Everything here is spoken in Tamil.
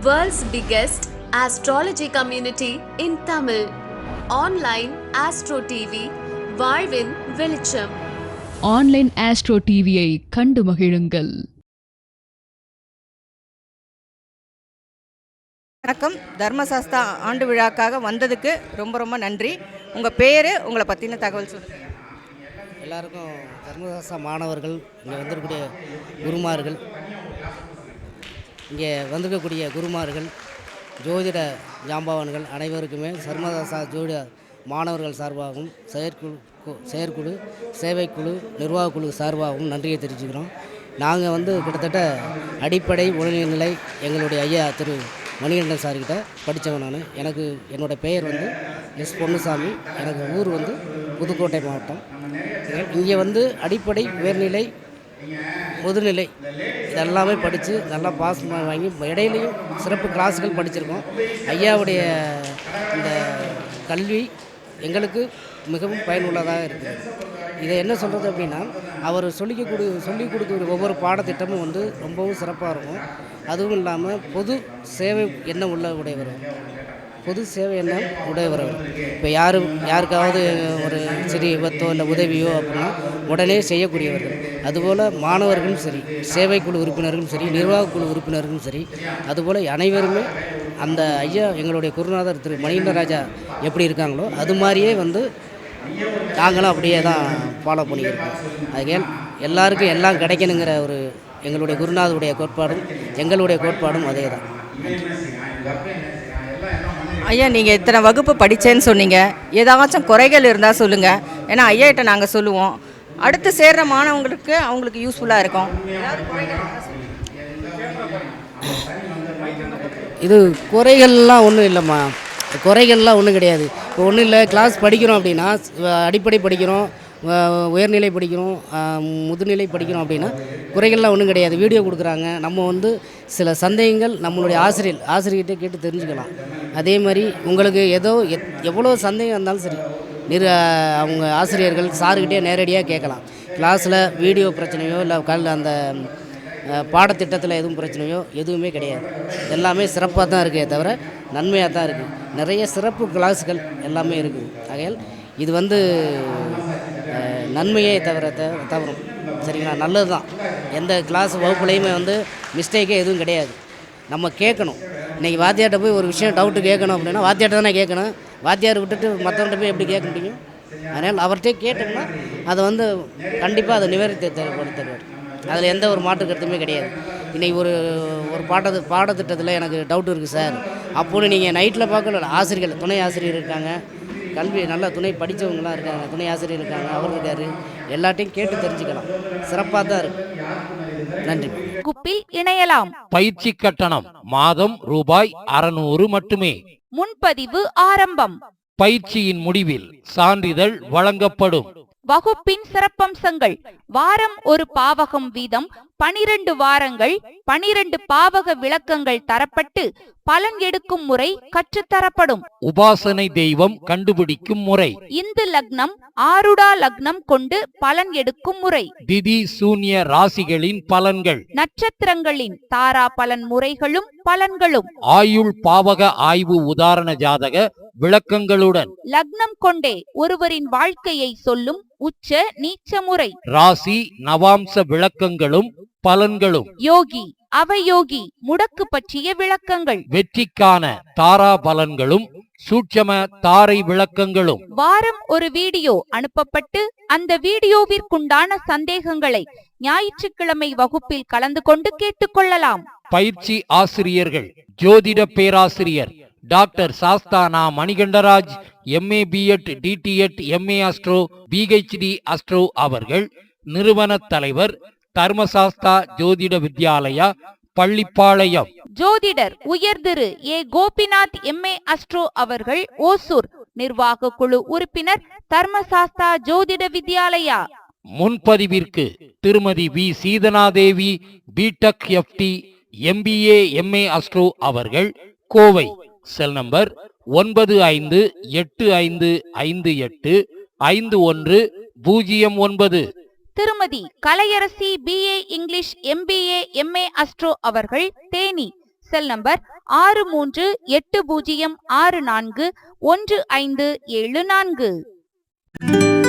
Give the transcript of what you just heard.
World's biggest astrology community in Tamil. Online Astro TV, வாழ்வின் வெளிச்சம். ஆன்லைன் ஆஸ்ட்ரோ டிவியை கண்டு மகிழுங்கள். வணக்கம். தர்மசாஸ்தா ஆண்டு விழாக்காக வந்ததுக்கு ரொம்ப நன்றி. உங்கள் பேர், உங்களை பற்றின தகவல் சொல்லுங்கள். எல்லாருக்கும் தர்மசாஸ்தா மாணவர்கள், இங்கே வந்திருக்கக்கூடிய குருமார்கள், இங்கே வந்திருக்கக்கூடிய குருமார்கள், ஜோதிட ஜாம்பவான்கள் அனைவருக்குமே தர்மசாஸ்தா ஜோதிட மாணவர்கள் சார்பாகவும் செயற்குழு சேவைக்குழு நிர்வாகக்குழு சார்பாகவும் நன்றியை தெரிவிச்சுக்கிறோம். நாங்கள் கிட்டத்தட்ட அடிப்படை உடல்நிலை எங்களுடைய ஐயா திரு மணிகண்டன் சார்கிட்ட படித்தவன் நான். என்னோடய பெயர் எஸ் பொன்னுசாமி. எனக்கு ஊர் புதுக்கோட்டை மாவட்டம். இங்கே அடிப்படை உயர்நிலை முதுநிலை இதெல்லாமே படித்து நல்லா பாஸ் வாங்கி இடையிலையும் சிறப்பு கிளாஸுகள் படிச்சிருக்கோம். ஐயாவுடைய இந்த கல்வி எங்களுக்கு மிகவும் பயனுள்ளதாக இருக்குது. இதை என்ன சொல்கிறது அப்படின்னா, அவர் சொல்லிக் கொடுக்கக்கூடிய ஒவ்வொரு பாடத்திட்டமும் ரொம்பவும் சிறப்பாக இருக்கும். அதுவும் இல்லாமல் பொது சேவை எண்ணம் உடையவர். பொது சேவை எண்ணம் உடையவர். இப்போ யாருக்காவது ஒரு சிறிய விபத்தோ இல்லை உதவியோ அப்படின்னா உடனே செய்யக்கூடியவர்கள். அதுபோல் மாணவர்களும் சரி, சேவைக்குழு உறுப்பினர்களும் சரி, நிர்வாகக்குழு உறுப்பினர்களும் சரி, அதுபோல் அனைவருமே அந்த ஐயா எங்களுடைய குருநாதர் திரு மணிகண்ட ராஜா எப்படி இருக்காங்களோ அது மாதிரியே நாங்களும் அப்படியே தான் ஃபாலோ பண்ணியிருக்கோம். அதுக்கு எல்லாருக்கும் எல்லாம் கிடைக்கணுங்கிற ஒரு எங்களுடைய குருநாதருடைய கோட்பாடும் எங்களுடைய கோட்பாடும் அதே தான். ஐயா, நீங்கள் இத்தனை வகுப்பு படித்தேன்னு சொன்னீங்க. ஏதாச்சும் குறைகள் இருந்தால் சொல்லுங்கள். ஏன்னா ஐயாட்ட நாங்கள் சொல்லுவோம். அடுத்து சேர்கிற மாணவங்களுக்கு அவங்களுக்கு யூஸ்ஃபுல்லாக இருக்கும். இது குறைகள்லாம் ஒன்றும் இல்லைம்மா. குறைகள்லாம் ஒன்றும் கிடையாது. இப்போ ஒன்றும் இல்லை, கிளாஸ் படிக்கிறோம் அப்படின்னா அடிப்படை படிக்கிறோம், உயர்நிலை படிக்கிறோம், முதுநிலை படிக்கிறோம் அப்படின்னா குறைகள்லாம் ஒன்றும் கிடையாது. வீடியோ கொடுக்குறாங்க. நம்ம சில சந்தேகங்கள் நம்மளுடைய ஆசிரியர்கிட்ட கேட்டு தெரிஞ்சுக்கலாம். அதே மாதிரி உங்களுக்கு எவ்வளோ சந்தேகம் இருந்தாலும் சரி, அவங்க ஆசிரியர்கள் சாருக்கிட்டே நேரடியாக கேட்கலாம். கிளாஸில் வீடியோ பிரச்சனையோ இல்லை அந்த பாடத்திட்டத்தில் எதுவும் பிரச்சனையோ எதுவுமே கிடையாது. எல்லாமே சிறப்பாக தான் இருக்கே தவிர நன்மையாக தான் இருக்குது. நிறைய சிறப்பு கிளாஸுகள் எல்லாமே இருக்குது. ஆகையால் இது நன்மையே தவறும். சரிங்களா? நல்லது தான். எந்த கிளாஸ் வகுப்புலையுமே மிஸ்டேக்கே எதுவும் கிடையாது. நம்ம கேட்கணும். இன்றைக்கி வாத்தியார்கிட்ட போய் ஒரு விஷயம் டவுட்டு கேட்கணும் அப்படின்னா வாத்தியார்ட்ட தானே கேட்கணும். வாத்தியார் விட்டுட்டு மற்றவன்கிட்ட போய் எப்படி கேட்க முடியும்? அதனால் அவர்கிட்டே கேட்டோம்னா அதை கண்டிப்பாக அதை நிவர்த்தி தருவார். அதில் எந்த ஒரு மாற்று கருத்துமே கிடையாது. இன்றைக்கி ஒரு பாடத்திட்டத்தில் எனக்கு டவுட் இருக்குது சார் அப்போது நீங்கள் நைட்டில் பார்க்கல, ஆசிரியர்கள் துணை ஆசிரியர் இருக்காங்க, கல்வி நல்லா துணை படித்தவங்களாம் இருக்காங்க, துணை ஆசிரியர் இருக்காங்க, அவர் இருக்கார், எல்லாத்தையும் கேட்டு தெரிஞ்சுக்கலாம். சிறப்பாக தான் இருக்கு. நன்றி. குப்பில் இணையலாம். பயிற்சி கட்டணம் மாதம் ரூபாய் 600 மட்டுமே. முன்பதிவு ஆரம்பம். பயிற்சியின் முடிவில் சான்றிதழ் வழங்கப்படும். வகுப்பின் சிறப்பம்சங்கள்: வாரம் ஒரு பாவகம் வீதம் 12 வாரங்கள் 12 பாவக விளக்கங்கள் தரப்பட்டு பலன் எடுக்கும் முறை கற்றுத்தரப்படும். உபாசனை தெய்வம் கண்டுபிடிக்கும் முறை. இந்து லக்னம் ஆருடா லக்னம் கொண்டு பலன் எடுக்கும் முறை. திதி சூன்ய ராசிகளின் பலன்கள். நட்சத்திரங்களின் தாரா பலன் முறைகளும் பலன்களும். ஆயுள் பாவக ஆய்வு உதாரண ஜாதக விளக்கங்களுடன். லக்னம் கொண்டே ஒருவரின் வாழ்க்கையை சொல்லும் உச்ச நீச்ச முறை. ராசி நவாம்ச விளக்கங்களும் பலன்களும். யோகி அவயோகி முடக்கு பற்றிய விளக்கங்கள். வெற்றிக்கான தாரா பலன்களும் சூட்சம தாரை விளக்கங்களும். வாரம் ஒரு வீடியோ அனுப்பப்பட்டு அந்த வீடியோவிற்குண்டான சந்தேகங்களை ஞாயிற்றுக்கிழமை வகுப்பில் கலந்து கொண்டு கேட்டுக்கொள்ளலாம். பயிற்சி ஆசிரியர்கள்: ஜோதிட பேராசிரியர் டாக்டர் சாஸ்தானா Manikandaraj, MA B.Ed DTEd MA astro PhD astro அவர்கள். நிறுவன தலைவர் தர்மசாஸ்தா ஜோதிட வித்யாலயா, பள்ளிப்பாளையம். ஜோதிடர் உயர்திரு ஏ கோபிநாத் MA அஸ்ட்ரோ அவர்கள், ஓசூர். நிர்வாக குழு உறுப்பினர் தர்மசாஸ்தா ஜோதிட வித்யாலயா. முன்பதிவிற்கு திருமதி V Seethanadevi, BTech FT MBA MA astro அவர்கள், கோவை. Cell number 958585151009. திருமதி Kalaiyarasi BA English MBA MA astro அவர்கள், தேனி. Cell number 6380641574.